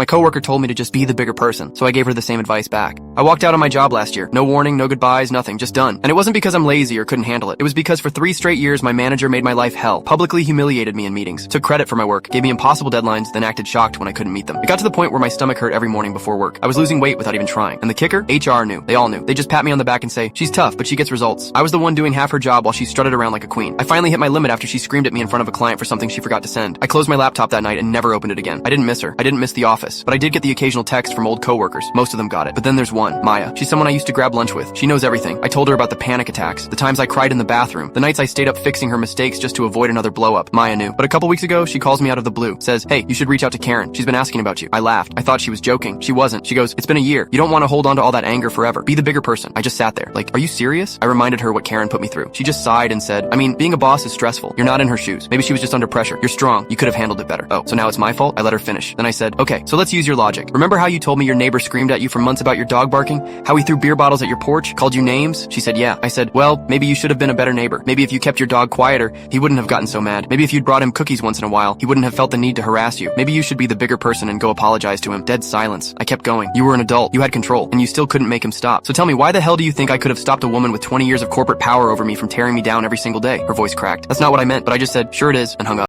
My coworker told me to just be the bigger person, so I gave her the same advice back. I walked out on my job last year. No warning, no goodbyes, nothing, just done. And it wasn't because I'm lazy or couldn't handle it. It was because for 3 straight years my manager made my life hell, publicly humiliated me in meetings, took credit for my work, gave me impossible deadlines, then acted shocked when I couldn't meet them. It got to the point where my stomach hurt every morning before work. I was losing weight without even trying. And the kicker? HR knew. They all knew. They just pat me on the back and say, she's tough, but she gets results. I was the one doing half her job while she strutted around like a queen. I finally hit my limit after she screamed at me in front of a client for something she forgot to send. I closed my laptop that night and never opened it again. I didn't miss her. I didn't miss the office. But I did get the occasional text from old coworkers. Most of them got it. But then there's one, Maya. She's someone I used to grab lunch with. She knows everything. I told her about the panic attacks, the times I cried in the bathroom, the nights I stayed up fixing her mistakes just to avoid another blow up. Maya knew. But a couple weeks ago, she calls me out of the blue. Says, hey, you should reach out to Karen. She's been asking about you. I laughed. I thought she was joking. She wasn't. She goes, it's been a year. You don't want to hold on to all that anger forever. Be the bigger person. I just sat there. Like, are you serious? I reminded her what Karen put me through. She just sighed and said, I mean, being a boss is stressful. You're not in her shoes. Maybe she was just under pressure. You're strong. You could have handled it better. Oh, so now it's my fault? I let her finish. Then I said, okay, so let's use your logic. Remember how you told me your neighbor screamed at you for months about your dog barking? How he threw beer bottles at your porch? Called you names? She said, yeah. I said, well, maybe you should have been a better neighbor. Maybe if you kept your dog quieter, he wouldn't have gotten so mad. Maybe if you'd brought him cookies once in a while, he wouldn't have felt the need to harass you. Maybe you should be the bigger person and go apologize to him. Dead silence. I kept going. You were an adult. You had control. And you still couldn't make him stop. So tell me, why the hell do you think I could have stopped a woman with 20 years of corporate power over me from tearing me down every single day? Her voice cracked. That's not what I meant, but I just said, sure it is, and hung up.